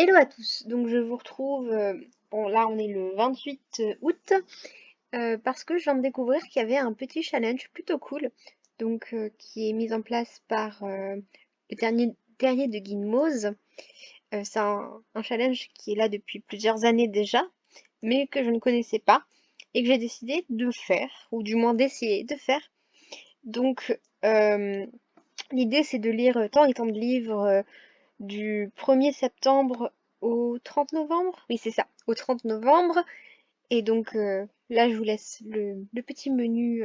Hello à tous, donc je vous retrouve, bon là on est le 28 août, parce que je viens de découvrir qu'il y avait un petit challenge plutôt cool, donc qui est mis en place par le terrier de Guillemose. C'est un challenge qui est là depuis plusieurs années déjà, mais que je ne connaissais pas, et que j'ai décidé de faire, ou du moins d'essayer de faire. Donc l'idée c'est de lire tant et tant de livres du 1er septembre au 30 novembre. Oui, c'est ça, au 30 novembre. Et donc là, je vous laisse le petit menu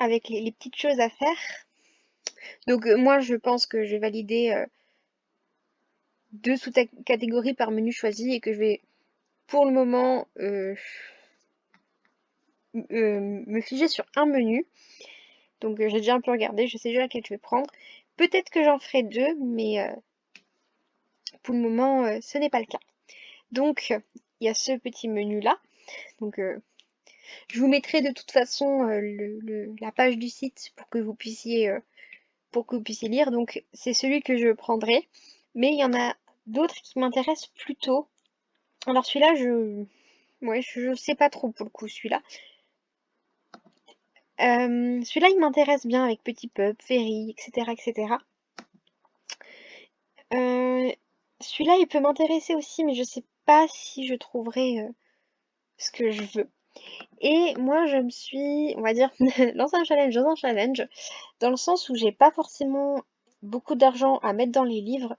avec les petites choses à faire. Donc moi, je pense que je vais valider deux sous-catégories par menu choisi et que je vais, pour le moment, me figer sur un menu. Donc j'ai déjà un peu regardé, je sais déjà lequel je vais prendre. Peut-être que j'en ferai deux, mais pour le moment, ce n'est pas le cas. Donc, il y a ce petit menu-là. Donc, je vous mettrai de toute façon la page du site pour que vous puissiez lire. Donc, c'est celui que je prendrai. Mais il y en a d'autres qui m'intéressent plutôt. Alors, celui-là, ouais, je sais pas trop pour le coup, celui-là. Celui-là, il m'intéresse bien avec Petit Peuple, Ferry, etc., etc. Euh, Celui-là, il peut m'intéresser aussi, mais je sais pas si je trouverai ce que je veux. Et moi, je me suis, on va dire, dans un challenge, dans le sens où j'ai pas forcément beaucoup d'argent à mettre dans les livres,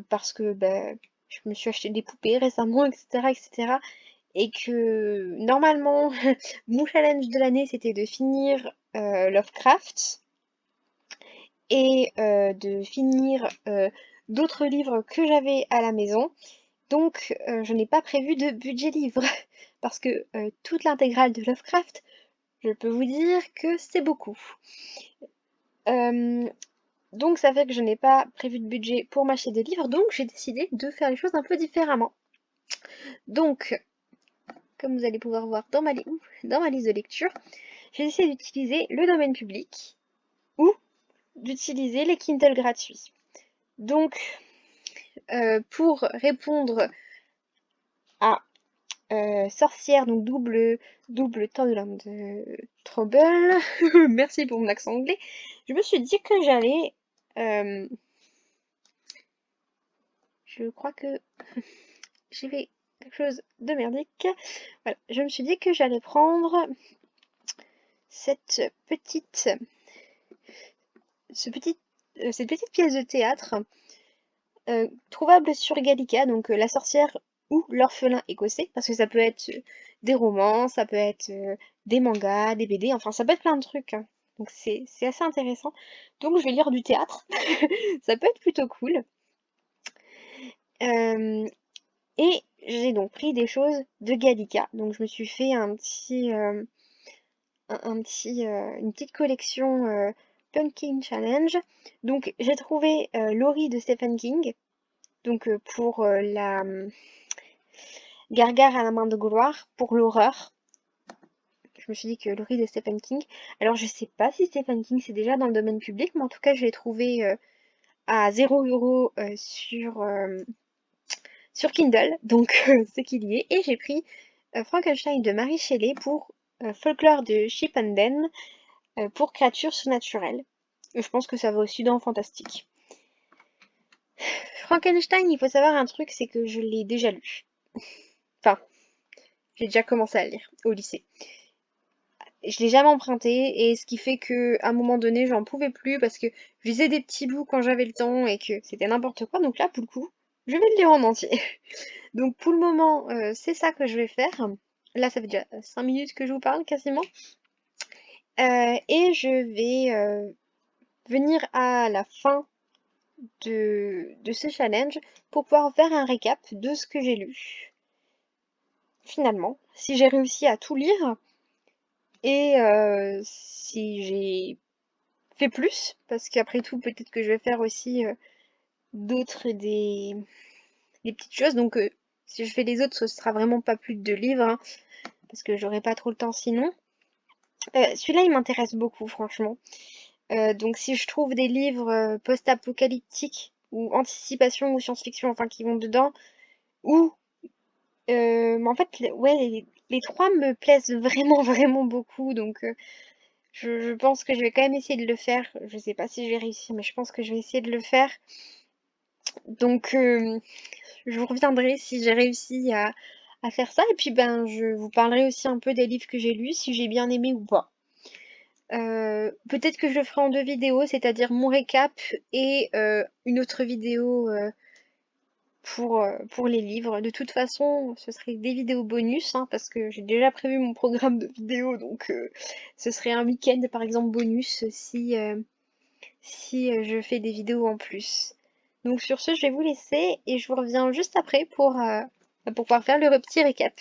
parce que bah, je me suis acheté des poupées récemment, etc., etc. Et que normalement, mon challenge de l'année, c'était de finir Lovecraft et de finir d'autres livres que j'avais à la maison. Donc, je n'ai pas prévu de budget livre, parce que toute l'intégrale de Lovecraft, je peux vous dire que c'est beaucoup. Euh, donc ça fait que je n'ai pas prévu de budget pour m'acheter des livres, donc j'ai décidé de faire les choses un peu différemment. Donc, comme vous allez pouvoir voir dans ma liste de lecture, j'ai décidé d'utiliser le domaine public ou d'utiliser les Kindle gratuits. Donc, pour répondre à sorcière, donc double temps de l'homme de Trouble, merci pour mon accent anglais, je me suis dit que j'allais... je crois que j'ai fait quelque chose de merdique. Voilà, je me suis dit que j'allais prendre cette petite, ce petit, cette petite pièce de théâtre trouvable sur Gallica, donc La sorcière ou l'orphelin écossais, parce que ça peut être des romans, ça peut être des mangas, des BD, enfin ça peut être plein de trucs, hein. Donc c'est assez intéressant. Donc je vais lire du théâtre, ça peut être plutôt cool. Euh, et j'ai donc pris des choses de Gallica. Donc je me suis fait une petite collection Pumpkin Challenge. Donc j'ai trouvé Laurie de Stephen King. Donc pour la Gargare à la main de gloire, pour l'horreur. Je me suis dit que Laurie de Stephen King. Alors je sais pas si Stephen King c'est déjà dans le domaine public, mais en tout cas je l'ai trouvé à 0 € sur Kindle, donc c'est qu'il y est. Et j'ai pris Frankenstein de Mary Shelley pour Folklore de Chip and Dan pour créatures surnaturelles. Et je pense que ça va aussi dans Fantastique. Frankenstein, il faut savoir un truc, c'est que je l'ai déjà lu. Enfin, j'ai déjà commencé à le lire au lycée. Je l'ai jamais emprunté et ce qui fait que à un moment donné, j'en pouvais plus parce que je lisais des petits bouts quand j'avais le temps et que c'était n'importe quoi. Donc là, pour le coup, je vais le lire en entier. Donc pour le moment, c'est ça que je vais faire. Là, ça fait déjà 5 minutes que je vous parle quasiment. Et je vais venir à la fin de ce challenge pour pouvoir faire un récap de ce que j'ai lu. Finalement, si j'ai réussi à tout lire et si j'ai fait plus, parce qu'après tout, peut-être que je vais faire aussi d'autres des petites choses. Donc si je fais les autres, ce sera vraiment pas plus de 2 livres, hein, parce que j'aurai pas trop le temps sinon. Celui-là, il m'intéresse beaucoup, franchement. Donc si je trouve des livres post-apocalyptiques ou anticipation ou science-fiction, enfin qui vont dedans, ou mais en fait, ouais, les trois me plaisent vraiment, vraiment beaucoup, donc je pense que je vais quand même essayer de le faire. Je sais pas si je vais réussir, mais je pense que je vais essayer de le faire. Donc, je vous reviendrai si j'ai réussi à faire ça, et puis ben, je vous parlerai aussi un peu des livres que j'ai lus, si j'ai bien aimé ou pas. Peut-être que je le ferai en deux vidéos, c'est-à-dire mon récap et une autre vidéo pour les livres. De toute façon, ce serait des vidéos bonus, hein, parce que j'ai déjà prévu mon programme de vidéos, donc ce serait un week-end par exemple bonus si je fais des vidéos en plus. Donc sur ce, je vais vous laisser et je vous reviens juste après pour pouvoir faire le petit récap.